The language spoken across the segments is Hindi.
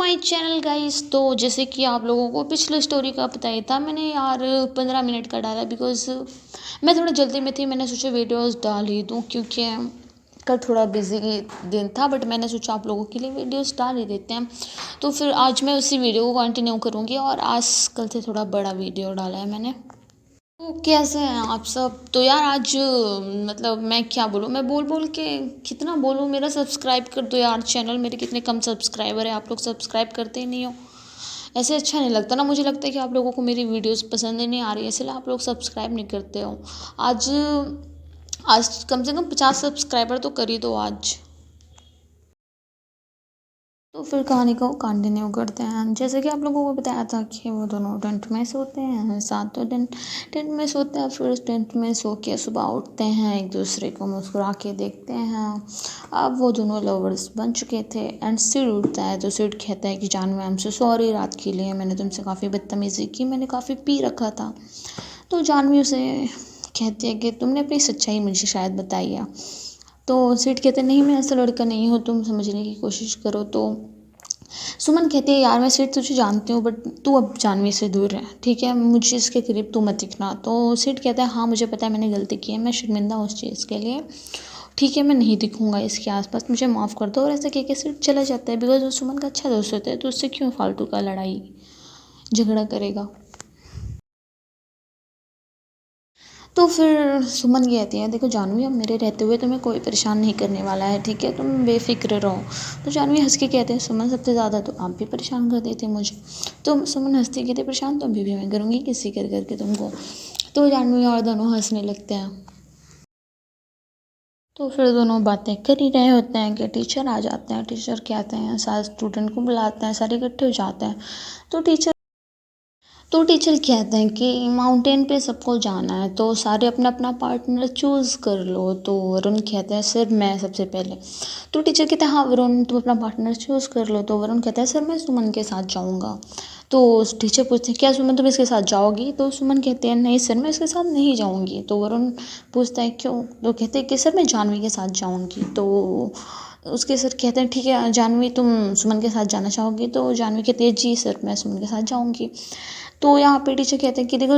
My channel guys. तो जैसे कि आप लोगों को पिछले स्टोरी का पता ही था, मैंने यार 15 मिनट का डाला बिकॉज़ मैं थोड़ा जल्दी में थी। मैंने सोचा वीडियोस डाल ही दूँ क्योंकि कल थोड़ा बिजी दिन था, बट मैंने सोचा आप लोगों के लिए वीडियोस डाल ही देते हैं। तो फिर आज मैं उसी वीडियो को कंटिन्यू करूँगी और आज कल से थोड़ा बड़ा वीडियो डाला है मैंने। तो कैसे हैं आप सब? तो यार आज मतलब मैं क्या बोलूँ, मैं बोल बोल के कितना बोलूँ। मेरा सब्सक्राइब कर दो यार चैनल, मेरे कितने कम सब्सक्राइबर है, आप लोग सब्सक्राइब करते ही नहीं हो। ऐसे अच्छा नहीं लगता ना, मुझे लगता है कि आप लोगों को मेरी वीडियोस पसंद ही नहीं आ रही है, इसलिए आप लोग सब्सक्राइब नहीं करते हो। आज आज कम से कम 50 सब्सक्राइबर तो कर ही दो आज। तो फिर कहानी को कंटिन्यू करते हैं। जैसे कि आप लोगों को बताया था कि वो दोनों टेंट में सोते हैं, सातों दिन टेंट में सोते हैं। फिर टेंट में सो के सुबह उठते हैं, एक दूसरे को मुस्कुरा के देखते हैं। अब वो दोनों लवर्स बन चुके थे एंड सिड उठता है तो सिड कहता है कि Janhvi I am so sorry, रात के लिए मैंने तुमसे काफ़ी बदतमीज़ी की, मैंने काफ़ी पी रखा था। तो जानवी उसे कहती है कि तुमने अपनी सच्चाई मुझे शायद बताई है। तो सिड कहते नहीं, मैं ऐसा लड़का नहीं हूँ, तुम समझने की कोशिश करो। तो सुमन कहती है यार मैं सिड तुझे जानती हूँ, बट तू अब जानवी से दूर रह, ठीक है, मुझे इसके करीब तू मत दिखना। तो सिड कहता है हाँ मुझे पता है मैंने गलती की है, मैं शर्मिंदा हूँ उस चीज़ के लिए, ठीक है मैं नहीं दिखूंगा इसके आसपास, मुझे माफ़ कर दो। और ऐसा कह के सिड चला जाता है बिकॉज वो सुमन का अच्छा दोस्त होता है, तो उससे क्यों फालतू का लड़ाई झगड़ा करेगा। तो फिर सुमन कहती है देखो जानवी, अब मेरे रहते हुए तुम्हें कोई परेशान नहीं करने वाला है, ठीक है, तुम बेफिक्र रहो। तो जानवी हंस के कहते हैं सुमन सबसे ज़्यादा तो आप भी परेशान कर देते मुझे। तो सुमन हंसती कहते परेशान तो अभी भी मैं करूँगी किसी कर करके तुमको। तो जानवी और दोनों हंसने लगते हैं। तो फिर दोनों बातें कर ही रहे होते हैं कि टीचर आ जाते हैं। टीचर कहते हैं सारे स्टूडेंट को बुलाते हैं, सारे इकट्ठे हो जाते हैं। तो टीचर कहते हैं कि माउंटेन पे सबको जाना है, तो सारे अपना अपना पार्टनर चूज़ कर लो। तो वरुण कहता है सर मैं सबसे पहले। तो टीचर कहते हैं हाँ वरुण तुम अपना पार्टनर चूज़ कर लो। तो वरुण कहता है सर मैं सुमन के साथ जाऊँगा। तो टीचर पूछते हैं क्या सुमन तुम इसके साथ जाओगी? तो सुमन कहते हैं नहीं सर मैं इसके साथ नहीं जाऊँगी। तो वरुण पूछता है क्यों? तो कहते हैं कि सर मैं जानवी के साथ जाऊँगी। तो उसके सर कहते हैं ठीक है जानवी तुम सुमन के साथ जाना चाहोगी? तो जानवी कहती है जी सर मैं सुमन के साथ जाऊँगी। तो यहाँ पे टीचर कहते हैं कि देखो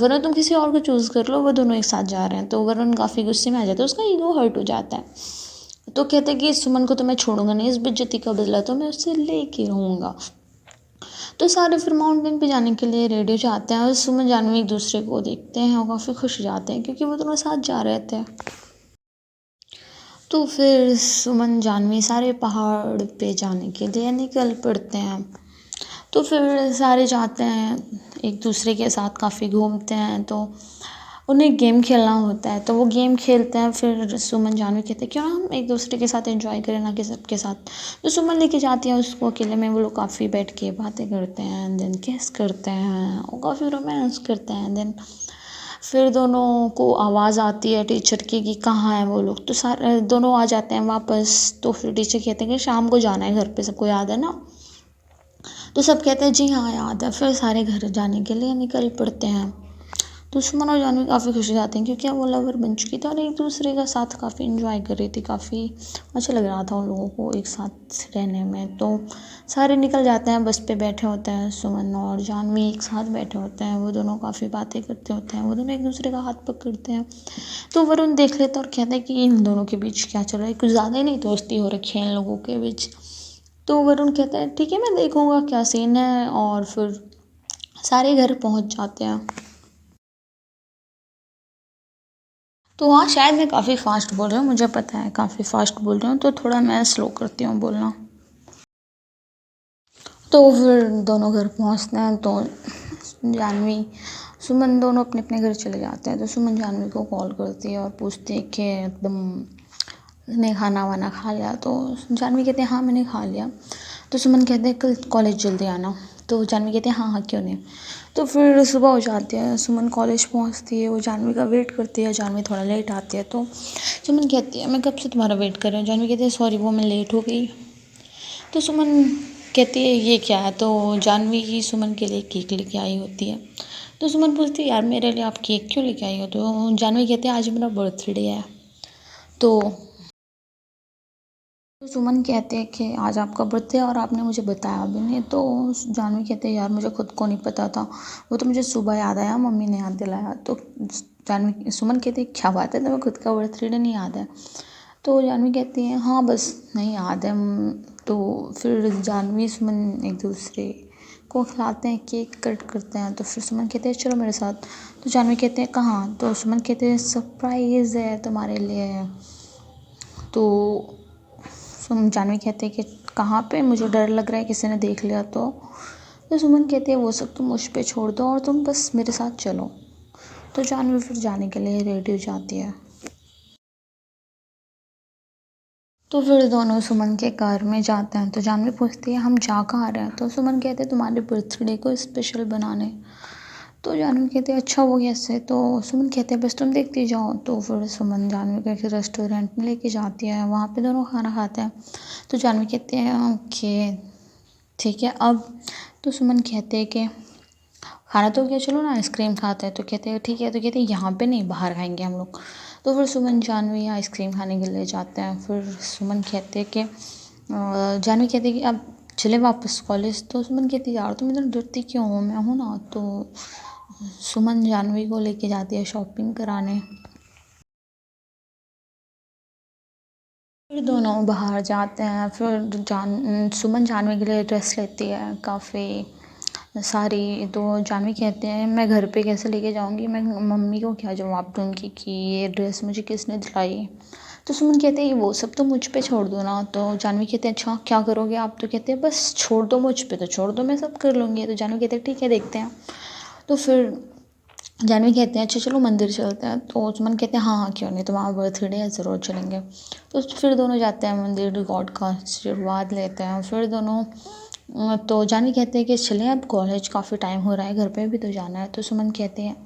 वरुण तुम किसी और को चूज़ कर लो, वो दोनों एक साथ जा रहे हैं। तो वरुण काफ़ी गुस्से में आ जाता है, उसका ईगो हर्ट हो जाता है। तो कहते हैं कि सुमन को तो मैं छोड़ूंगा नहीं, इस बेइज्जती का बदला तो मैं उससे लेके रहूँगा। तो सारे फिर माउंटेन पे जाने के लिए रेडी हो जाते हैं और सुमन जानवी एक दूसरे को देखते हैं और काफ़ी खुश हो जाते हैं क्योंकि वो दोनों साथ जा रहे थे। तो फिर सुमन जानवी सारे पहाड़ पे जाने के लिए निकल पड़ते हैं। तो फिर सारे जाते हैं, एक दूसरे के साथ काफ़ी घूमते हैं। तो उन्हें गेम खेलना होता है, तो वो गेम खेलते हैं। फिर सुमन जानवी कहते हैं क्यों ना हम एक दूसरे के साथ एंजॉय करें ना कि सबके साथ। तो सुमन लेके जाती है उसको अकेले में, वो लोग काफ़ी बैठ के बातें करते हैं, देन किस करते हैं और काफ़ी रोमांस करते हैं। देन फिर दोनों को आवाज़ आती है टीचर की कि कहाँ है वो लोग। तो सारे दोनों आ जाते हैं वापस। तो फिर टीचर कहते हैं कि शाम को जाना है घर पे, सबको याद है ना? तो सब कहते हैं जी हाँ याद है। फिर सारे घर जाने के लिए निकल पड़ते हैं। तो सुमन और जानवी काफ़ी खुश हो जाते हैं क्योंकि अब वो लवर बन चुकी थी और एक दूसरे का साथ काफ़ी इंजॉय कर रही थी। काफ़ी अच्छा लग रहा था उन लोगों को एक साथ रहने में। तो सारे निकल जाते हैं, बस पे बैठे होते हैं, सुमन और जानवी एक साथ बैठे होते हैं। वो दोनों काफ़ी बातें करते होते हैं, वो दोनों एक दूसरे का हाथ पकड़ते हैं। तो वरुण देख लेता और कहता है कि इन दोनों के बीच क्या चल रहा है, कुछ ज़्यादा ही नहीं दोस्ती हो रखी है इन लोगों के बीच। तो वरुण कहता है ठीक है मैं देखूँगा क्या सीन है। और फिर सारे घर पहुँच जाते हैं। तो हाँ शायद मैं काफ़ी फास्ट बोल रही हूँ, मुझे पता है काफ़ी फास्ट बोल रही हूँ, तो थोड़ा मैं स्लो करती हूँ बोलना। तो फिर दोनों घर पहुँचते हैं। तो जानवी सुमन दोनों अपने अपने घर चले जाते हैं। तो सुमन जानवी को कॉल करती है और पूछती है कि एकदम ने खाना वाना खा लिया? तो जानवी कहते हैं हाँ मैंने खा लिया। तो सुमन कहते हैं कल कॉलेज जल्दी आना। तो जानवी कहते हैं हाँ हाँ क्यों नहीं। तो फिर सुबह हो जाती है, सुमन कॉलेज पहुंचती है, वो जानवी का वेट करती है। जानवी थोड़ा लेट आती है। तो सुमन कहती है मैं कब से तुम्हारा वेट कर रही हूँ। जानवी कहती है सॉरी वो मैं लेट हो गई। तो सुमन कहती है ये क्या है? तो जानवी ही सुमन के लिए केक लेके आई होती है। तो सुमन पूछती है यार मेरे लिए आप केक क्यों लेके आई हो? तो जानवी कहती है आज मेरा बर्थडे है। तो तो सुमन कहते हैं कि आज आपका बर्थडे है और आपने मुझे बताया भी नहीं। तो जानवी कहते हैं यार मुझे खुद को नहीं पता था, वो तो मुझे सुबह याद आया, मम्मी ने याद दिलाया। तो जानवी सुमन कहते हैं क्या बात है, तुम्हें खुद का बर्थडे नहीं याद है? तो जानवी कहती है हाँ बस नहीं याद है। तो फिर जानवी सुमन एक दूसरे को खिलाते हैं, केक कट करते हैं। तो फिर सुमन कहते हैं चलो मेरे साथ। तो जानवी कहते हैं कहाँ? तो सुमन कहते हैं सरप्राइज़ है तुम्हारे लिए। तो जानवी कहते हैं कि कहाँ पे, मुझे डर लग रहा है किसी ने देख लिया तो सुमन कहते हैं वो सब तुम मुझ पे छोड़ दो और तुम बस मेरे साथ चलो। तो जानवी फिर जाने के लिए रेडी हो जाती है। तो फिर दोनों सुमन के कार में जाते हैं। तो जानवी पूछती है हम जा कहाँ रहे हैं? तो सुमन कहते हैं तुम्हारे बर्थडे को स्पेशल बनाने। तो जानवी कहते हैं अच्छा वो कैसे? तो सुमन कहते हैं बस तुम देखती जाओ। तो फिर सुमन जानवी को एक रेस्टोरेंट में लेके जाती है, वहाँ पे दोनों खाना खाते हैं। तो जानवी कहते हैं ओके ठीक है अब। तो सुमन कहते हैं कि खाना तो क्या, चलो ना आइसक्रीम खाते हैं। तो कहते हैं ठीक है। तो कहते हैं यहाँ पे नहीं, बाहर खाएंगे हम लोग। तो फिर सुमन जानवी आइसक्रीम खाने के लिए जाते हैं। फिर सुमन कहते हैं कि जानवी कहते हैं कि अब चले वापस कॉलेज। तो सुमन कहती है यार तुम इतना डरती क्यों हो, मैं हूँ ना। तो सुमन जानवी को लेके जाती है शॉपिंग कराने। फिर दोनों बाहर जाते हैं। फिर सुमन जानवी के लिए ड्रेस लेती है काफ़ी सारी। तो जानवी कहते हैं मैं घर पे कैसे लेके जाऊँगी, मैं मम्मी को क्या जवाब दूँगी कि ये ड्रेस मुझे किसने दिलाई। तो सुमन कहते हैं वो सब तो मुझ पे छोड़ दो ना। तो जानवी कहते हैं अच्छा क्या करोगे आप? तो कहते हैं बस छोड़ दो मुझ पे, तो छोड़ दो मैं सब कर लूँगी। तो जानवी कहते हैं ठीक है देखते हैं। तो फिर जानवी कहते हैं अच्छा चलो मंदिर चलते हैं। तो सुमन कहते हैं हाँ हाँ क्यों नहीं, तुम्हारा बर्थडे है ज़रूर चलेंगे। तो फिर दोनों जाते हैं मंदिर, गॉड का आशीर्वाद लेते हैं। फिर दोनों तो जानवी कहते हैं कि चलें अब कॉलेज, काफ़ी टाइम हो रहा है, घर पे भी तो जाना है। तो सुमन कहते हैं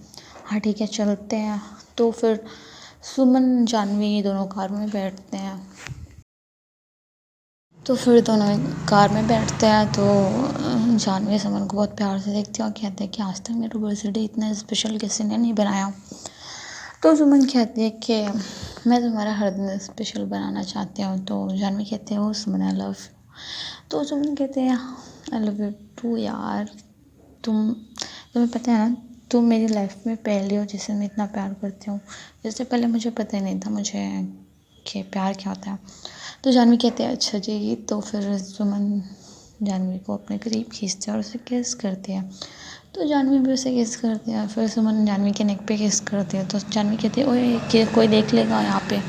हाँ ठीक है चलते हैं। तो फिर सुमन जानवी दोनों कार में बैठते हैं। तो फिर दोनों कार में बैठते हैं। तो जानवी सुमन को बहुत प्यार से देखती है और कहते हैं कि आज तक मेरा बर्थडे इतना स्पेशल किसी ने नहीं बनाया। तो सुमन कहती है कि मैं तुम्हारा हर दिन स्पेशल बनाना चाहती हूँ। तो जानवी कहते हैं ओ सुमन आई लव यू। तो सुमन कहते हैं आई लव यू टू यार। तुम्हें पता है ना तुम मेरी लाइफ में पहली हो जिसे मैं इतना प्यार करती हूँ। इससे पहले मुझे पता ही नहीं था मुझे कि प्यार क्या होता है। तो जानवी कहते हैं अच्छा जी। तो फिर सुमन जानवी को अपने करीब खींचते हैं और उसे किस करती है। तो जानवी भी उसे किस करती है। फिर सुमन जानवी के नेक पे किस करती है। तो जानवी कहती है ओए कि कोई देख लेगा यहाँ पे।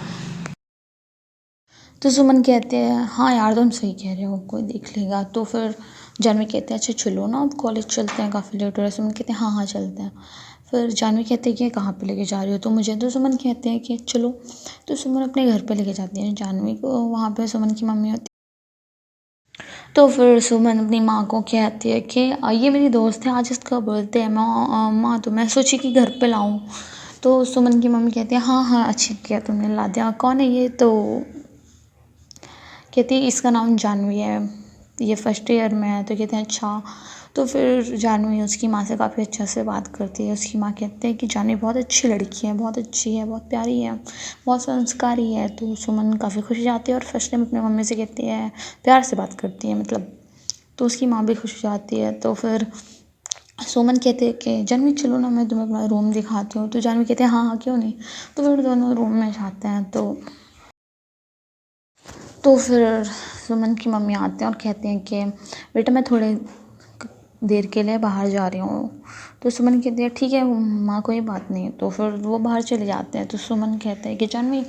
तो सुमन कहते हैं हाँ यार तुम सही कह रहे हो, कोई देख लेगा। तो फिर जानवी कहते हैं अच्छा चलो ना अब कॉलेज चलते हैं, काफ़ी लेट हो रहा है। सुमन कहते हैं हाँ हाँ चलते हैं। फिर जानवी कहते हैं कि कहाँ पे लेके जा रही हो तो मुझे। तो सुमन कहते हैं कि चलो। तो सुमन अपने घर पे लेके जाती है जानवी को। वहाँ पे सुमन की मम्मी होती है। तो फिर सुमन अपनी माँ को कहती है कि ये मेरी दोस्त है, आज इसका बर्थडे है माँ, तो मैं सोची कि घर पे लाऊं। तो सुमन की मम्मी कहती है हाँ हाँ अच्छी किया तुमने ला दिया, कौन है ये? तो कहती है इसका नाम जानवी है, ये फर्स्ट ईयर में है। तो कहते हैं अच्छा। तो फिर जानवी उसकी माँ से काफ़ी अच्छे से बात करती है। उसकी माँ कहते हैं कि जानवी बहुत अच्छी लड़की है, बहुत अच्छी है, बहुत प्यारी है, बहुत संस्कारी है। तो सुमन काफ़ी खुश हो जाती है और फर्स्ट टाइम अपनी मम्मी से कहती है, प्यार से बात करती है मतलब। तो उसकी माँ भी खुश हो जाती है। तो फिर सुमन कहते हैं कि जानवी चलो ना मैं तुम्हें अपना रूम दिखाती हूँ। तो जानवी कहते हैं हाँ हाँ क्यों नहीं। तो फिर दोनों रूम में जाते हैं। तो फिर सुमन की मम्मी आते हैं और कहते हैं कि बेटा मैं थोड़े देर के लिए बाहर जा रही हूँ। तो सुमन कहती है ठीक है माँ कोई बात नहीं। तो फिर वो बाहर चले जाते हैं। तो सुमन कहते हैं कि जानवी,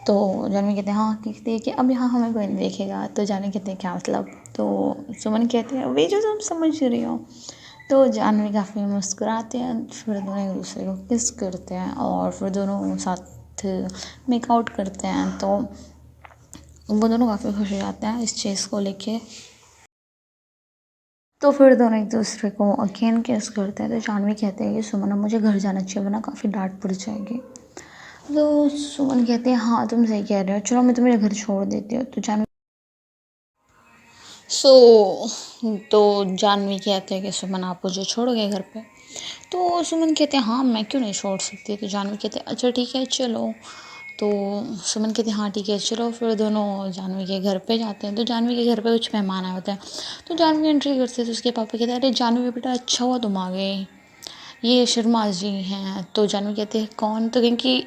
तो जानवी कहते हैं हाँ, कहते हैं कि अब यहाँ हमें कोई नहीं देखेगा। तो जानवी कहते हैं क्या मतलब? तो सुमन कहते हैं वही जो तुम समझ रही हो। तो जानवी काफ़ी मुस्कुराते हैं। फिर दोनों एक दूसरे को किस करते हैं और फिर दोनों साथ मेकआउट करते हैं। तो वो दोनों काफ़ी खुश हो जाते हैं इस चीज़ को लेके। तो फिर दोनों एक दूसरे को अगेन किस करते हैं। तो जानवी कहते हैं कि सुमन अब मुझे घर जाना चाहिए वरना काफ़ी डांट पड़ जाएगी। तो सुमन कहते हैं हाँ तुम सही कह रहे हो, चलो मैं तुम्हें घर छोड़ देती हूँ। तो जानवी तो जानवी कहते हैं कि सुमन आप मुझे छोड़ोगे घर पे? तो सुमन कहते हैं हाँ मैं क्यों नहीं छोड़ सकती। तो जानवी कहते हैं अच्छा ठीक है चलो। तो सुमन कहती हाँ ठीक है चलो। फिर दोनों जानवी के घर पे जाते हैं। तो जानवी के घर पे कुछ मेहमान आए होते हैं। तो जानवी एंट्री करते हैं तो उसके पापा कहते हैं अरे जानवी बेटा अच्छा हुआ तुम आ गए, ये शर्मा जी हैं। तो जानवी कहते हैं कौन? तो कहें कि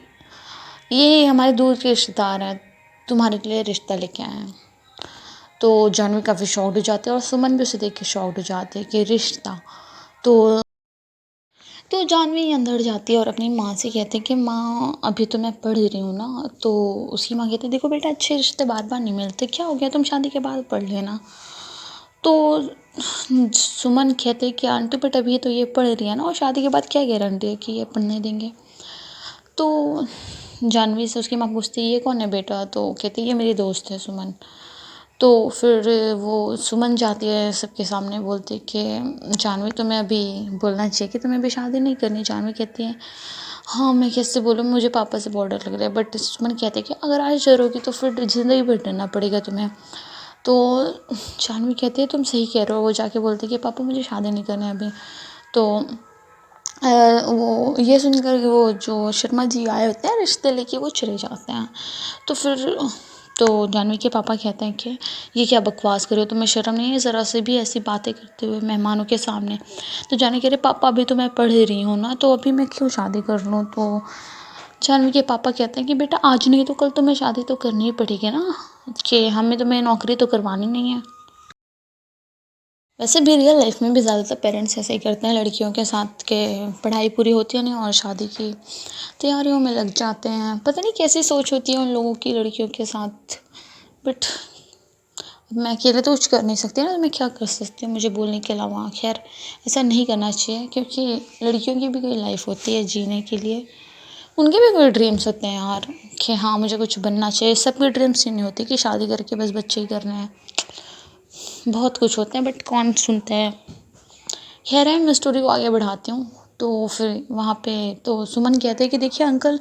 ये हमारे दूर के रिश्तेदार हैं, तुम्हारे लिए रिश्ता लेके आए हैं। तो जानवी काफ़ी शॉक्ड हो जाते हैं और सुमन भी उसे देख के शॉक्ड हो जाते हैं कि रिश्ता। तो जानवी अंदर जाती है और अपनी माँ से कहते हैं कि माँ अभी तो मैं पढ़ रही हूँ ना। तो उसकी माँ कहती है देखो बेटा अच्छे रिश्ते बार बार नहीं मिलते, क्या हो गया तुम शादी के बाद पढ़ लेना। तो सुमन कहते हैं कि आंटी बट अभी तो ये पढ़ रही है ना, और शादी के बाद क्या गारंटी है कि ये पढ़ने देंगे। तो जानवी से उसकी माँ पूछती है ये कौन है बेटा? तो कहती है ये मेरी दोस्त है सुमन। तो फिर वो सुमन जाती है सबके सामने बोलती है कि जानवी तुम्हें अभी बोलना चाहिए कि तुम्हें अभी शादी नहीं करनी। जानवी कहती है हाँ मैं कैसे बोलूँ, मुझे पापा से बहुत डर लग रहा है। बट सुमन कहते हैं कि अगर आज डरोगी तो फिर ज़िंदगी भर डरना पड़ेगा तुम्हें। तो जानवी कहती है तुम सही कह रहे हो। वो जाके बोलती है कि पापा मुझे शादी नहीं करनी अभी। तो वो ये सुनकर वो जो शर्मा जी आए होते हैं रिश्ते लेके वो चले जाते हैं। तो फिर तो जानवी के पापा कहते हैं कि ये क्या बकवास कर रहे हो, तुम्हें शर्म नहीं है ज़रा से भी ऐसी बातें करते हुए मेहमानों के सामने। तो जानवी कह रहे पापा अभी तो मैं पढ़ रही हूँ ना, तो अभी मैं क्यों शादी कर लूँ। तो जानवी के पापा कहते हैं कि बेटा आज नहीं तो कल तुम्हें शादी तो करनी ही पड़ेगी ना, कि हमें तुम्हें नौकरी तो करवानी नहीं है। वैसे भी रियल लाइफ में भी ज़्यादातर पेरेंट्स ऐसे ही करते हैं लड़कियों के साथ, के पढ़ाई पूरी होती है नहीं और शादी की तैयारियों में लग जाते हैं। पता नहीं कैसी सोच होती है उन लोगों की लड़कियों के साथ। बट मैं अकेले तो कुछ कर नहीं सकती ना, तो मैं क्या कर सकती हूँ मुझे बोलने के अलावा। खैर ऐसा नहीं करना चाहिए क्योंकि लड़कियों की भी कोई लाइफ होती है जीने के लिए, उनके भी कोई ड्रीम्स होते हैं यार कि हाँ मुझे कुछ बनना चाहिए। सबके ड्रीम्स ये नहीं होते कि शादी करके बस बच्चे ही करने हैं, बहुत कुछ होते हैं बट कौन सुनते हैं। खैर है मैं स्टोरी को आगे बढ़ाती हूँ। तो फिर वहाँ पे तो सुमन कहते हैं कि देखिए अंकल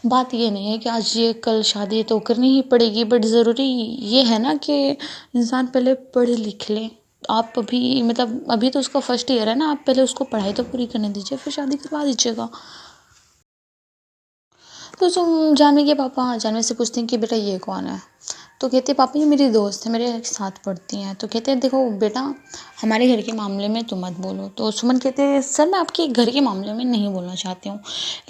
बात ये नहीं है कि आज ये कल शादी तो करनी ही पड़ेगी, बट ज़रूरी ये है ना कि इंसान पहले पढ़ लिख ले। आप अभी मतलब अभी तो उसका फर्स्ट ईयर है ना, आप पहले उसको पढ़ाई तो पूरी करने दीजिए फिर शादी करवा दीजिएगा। तो तुम जानवी के पापा जानवी से पूछते हैं कि बेटा ये कौन है। तो कहते हैं पापा ये मेरी दोस्त है, मेरे साथ पढ़ती हैं। तो कहते हैं देखो बेटा हमारे घर के मामले में तुम मत बोलो। तो सुमन कहते हैं सर मैं आपके घर के मामले में नहीं बोलना चाहती हूँ,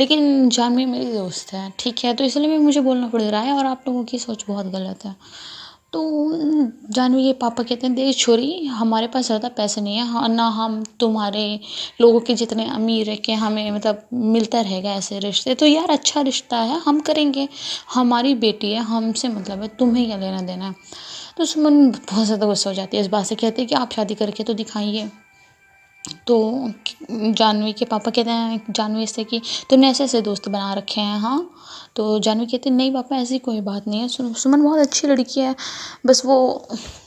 लेकिन जानवी मेरी दोस्त है ठीक है, तो इसलिए मैं मुझे बोलना पड़ रहा है और आप लोगों की सोच बहुत गलत है। तो जानवी के पापा कहते हैं देख छोरी हमारे पास ज़्यादा पैसे नहीं है, हाँ ना हम तुम्हारे लोगों के जितने अमीर है कि हमें मतलब मिलता रहेगा ऐसे रिश्ते। तो यार अच्छा रिश्ता है हम करेंगे, हमारी बेटी है हमसे मतलब है, तुम्हें क्या लेना देना है। तो सुमन बहुत ज़्यादा गुस्सा हो जाती है इस बात से, कहते हैं कि आप शादी करके तो दिखाइए। तो जानवी के पापा कहते हैं जानवी से कि तुमने ऐसे ऐसे दोस्त बना रखे हैं हाँ। तो जानवी कहती है नहीं पापा ऐसी कोई बात नहीं है, सुमन बहुत अच्छी लड़की है, बस वो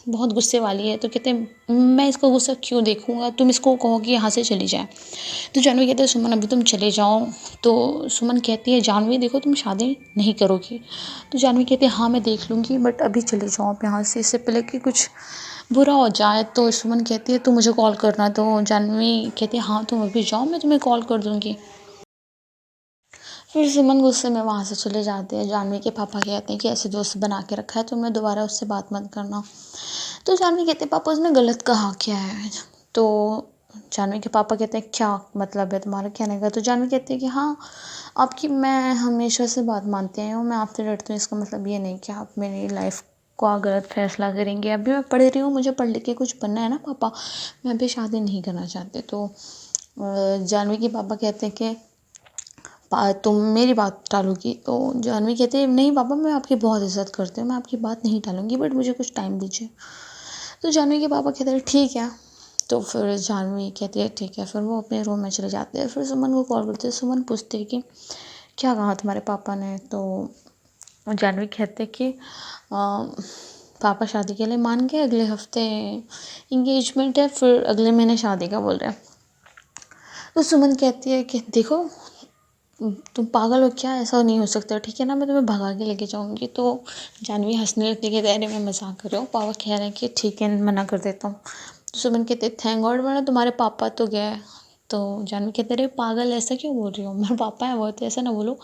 बहुत गुस्से वाली है। तो कहते हैं मैं इसका गुस्सा क्यों देखूंगा, तुम इसको कहो कि यहाँ से चली जाए। तो जानवी कहते हैं सुमन अभी तुम चले जाओ। तो सुमन कहती है जानवी देखो तुम शादी नहीं करोगी। तो जानवी कहती है हाँ मैं देख लूँगी बट अभी चले जाओ आप यहाँ से, इससे पहले कि कुछ बुरा हो जाए। तो सुमन कहती है तू मुझे कॉल करना। तो जानवी कहती है हाँ तुम अभी जाओ मैं तुम्हें कॉल कर दूँगी। फिर सुमन गुस्से में वहाँ से चले जाते हैं। जानवी के पापा कहते हैं कि ऐसे दोस्त बना के रखा है तो मैं दोबारा उससे बात मत करना। तो जानवी कहते हैं पापा उसने गलत कहा क्या है। तो जानवी के पापा कहते हैं क्या मतलब है तुम्हारा कहने का। तो जानवी कहती है कि हाँ आपकी मैं हमेशा से बात मानती आई हूँ, मैं आपसे डरती हूँ, इसका मतलब ये नहीं कि आप मेरी लाइफ का गलत फैसला करेंगे। अभी मैं पढ़ रही हूँ, मुझे पढ़ लिख के कुछ बनना है ना पापा, मैं अभी शादी नहीं करना चाहती। तो जानवी के पापा कहते हैं कि तुम मेरी बात टालोगी। तो जानवी कहती है नहीं पापा मैं आपकी बहुत इज़्ज़त करती हूँ, मैं आपकी बात नहीं टालूंगी बट मुझे कुछ टाइम दीजिए। तो जानवी के पापा कहते हैं ठीक है। तो फिर जानवी कहती है ठीक है, फिर वो अपने रूम में चले जाते हैं। फिर सुमन को कॉल करते हैं, सुमन पूछती है कि क्या कहा तुम्हारे पापा ने। तो जानवी कहते हैं कि पापा शादी के लिए मान गए, अगले हफ्ते इंगेजमेंट है, फिर अगले महीने शादी का बोल रहे हैं। तो सुमन कहती है कि देखो तुम पागल हो क्या, ऐसा नहीं हो सकता ठीक है ना, मैं तुम्हें भगा के लेके जाऊँगी। तो जानवी हंसने लगती है कि अरे मैं मजाक कर रहा हूँ, पापा कह रहे हैं कि ठीक है मना कर देता हूँ। तो सुमन कहते थैंक गॉड वरना तुम्हारे पापा तो गए, तो जानवी कहते अरे पागल ऐसा क्यों बोल रही हो, मेरे पापा है वो, तो ऐसा ना बोलो।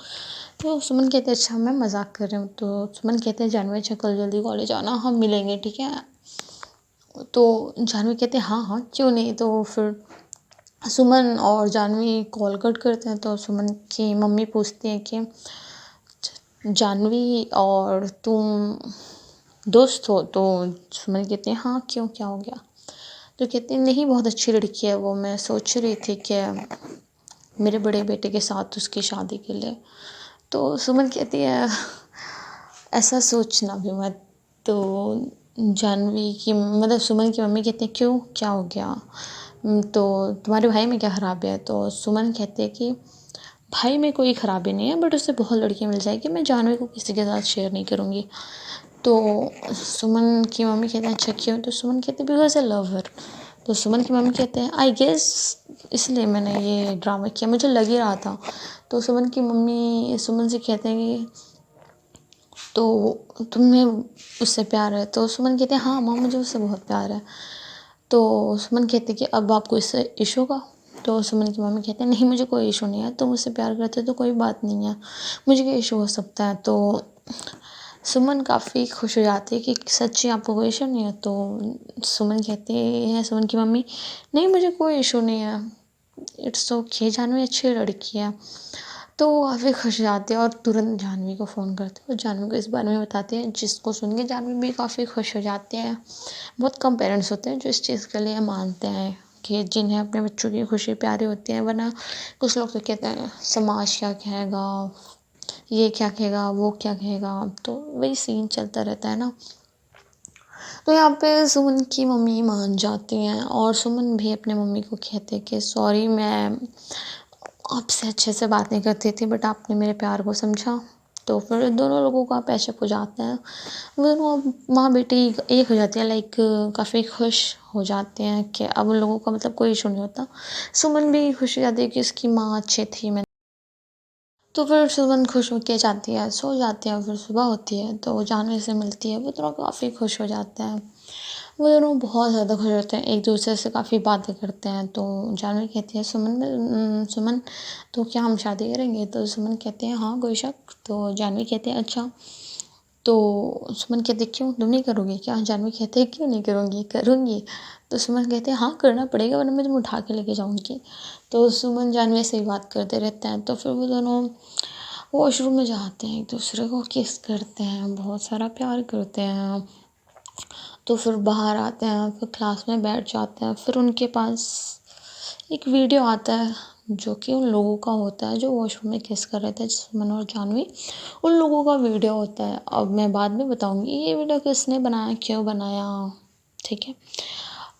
तो सुमन कहते अच्छा मैं मजाक कर रही हूँ। तो सुमन कहते हैं जानवी अच्छा कल जल्दी कॉलेज आना, हम मिलेंगे ठीक है। तो जानवी कहते हाँ हाँ क्यों नहीं। तो फिर सुमन और जानवी कॉल कट करते हैं। तो सुमन की मम्मी पूछती है कि जानवी और तुम दोस्त हो। तो सुमन कहते हैं हाँ क्यों, क्या हो गया। तो कहते हैं नहीं बहुत अच्छी लड़की है वो, मैं सोच रही थी कि मेरे बड़े बेटे के साथ उसकी शादी के लिए। तो सुमन कहती है ऐसा सोचना भी मत। तो जानवी की मतलब सुमन की मम्मी कहती है क्यों, क्या हो गया। तो तुम्हारे भाई में क्या खराबी है। तो सुमन कहते हैं कि भाई में कोई ख़राबी नहीं है, बट उससे बहुत लड़कियां मिल जाएगी, मैं जानवी को किसी के साथ शेयर नहीं करूँगी। तो सुमन की मम्मी कहते हैं अच्छा क्यों। तो सुमन कहते हैं बिकॉज आई लव हर। तो सुमन की मम्मी कहते हैं आई गेस इसलिए मैंने ये ड्रामा किया, मुझे लग ही रहा था। तो सुमन की मम्मी सुमन से कहते हैं कि तो तुम्हें उससे प्यार है। तो सुमन कहते हैं हाँ माँ मुझे उससे बहुत प्यार है। तो सुमन कहते हैं कि अब आपको इससे इशू का। तो सुमन की मम्मी कहते हैं नहीं मुझे कोई इशू नहीं है, तुम मुझसे प्यार करते हो तो कोई बात नहीं है, मुझे क्या इशू हो सकता है। तो सुमन काफ़ी खुश हो जाती है कि सच्ची आपको कोई इशू नहीं है। तो सुमन कहती है सुमन की मम्मी नहीं मुझे कोई इशू नहीं है, इट्स ओके, जानवी अच्छी लड़की है। तो वो काफ़ी खुश हो जाती है और तुरंत जानवी को फ़ोन करते हैं और जानवी को इस बारे में बताते हैं, जिसको सुन के जानवी भी काफ़ी खुश हो जाती है। बहुत कम पेरेंट्स होते हैं जो इस चीज़ के लिए मानते हैं कि जिन्हें अपने बच्चों की खुशी प्यारी होती है, वरना कुछ लोग तो कहते हैं समाज क्या कहेगा, ये क्या कहेगा, वो क्या कहेगा। तो वही सीन चलता रहता है ना। तो यहाँ पे सुमन की मम्मी मान जाती हैं और सुमन भी अपने मम्मी को कहते हैं कि सॉरी मैं आपसे अच्छे से बात नहीं करती थी, बट आपने मेरे प्यार को समझा। तो फिर दोनों लोगों का पैचअप हो जाता है, वो दोनों अब माँ बेटी एक हो जाती है, लाइक काफ़ी खुश हो जाते हैं कि अब उन लोगों का मतलब कोई इशू नहीं होता। सुमन भी खुश हो जाती है कि उसकी माँ अच्छी थी। मैं तो फिर सुमन खुश होके जाती है, सो जाती है। फिर सुबह होती है तो वो जानवी से मिलती है, वो दोनों काफ़ी खुश हो जाते हैं। वो दोनों बहुत ज़्यादा खुश होते हैं, एक दूसरे से काफ़ी बातें करते हैं। तो जानवी कहती है सुमन तो क्या हम शादी करेंगे। तो सुमन कहते हैं हाँ कोई शक। तो जानवी कहते हैं अच्छा। तो सुमन कहते क्यों तुम नहीं करोगे क्या। जानवी कहते हैं क्यों नहीं करूँगी, करूँगी। तो सुमन कहते हैं हाँ करना पड़ेगा वरना मैं तुम्हें उठा के लेके जाऊँगी। तो सुमन जानवी से ही बात करते रहते हैं। तो फिर वो दोनों वॉशरूम में जाते हैं, एक दूसरे को किस करते हैं, बहुत सारा प्यार करते हैं। तो फिर बाहर आते हैं, फिर क्लास में बैठ जाते हैं। फिर उनके पास एक वीडियो आता है जो कि उन लोगों का होता है जो वॉशरूम में किस कर रहे थे, सुमन और जानवी, उन लोगों का वीडियो होता है। अब मैं बाद में बताऊंगी ये वीडियो किसने बनाया, क्यों बनाया, ठीक है।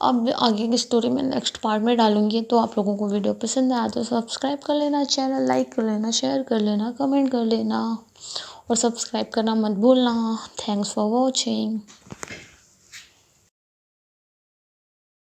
अब आगे की स्टोरी मैं नेक्स्ट पार्ट में डालूंगी। तो आप लोगों को वीडियो पसंद आया तो सब्सक्राइब कर लेना, चैनल लाइक कर लेना, शेयर कर लेना, कमेंट कर लेना और सब्सक्राइब करना मत भूलना। Thanks for watching.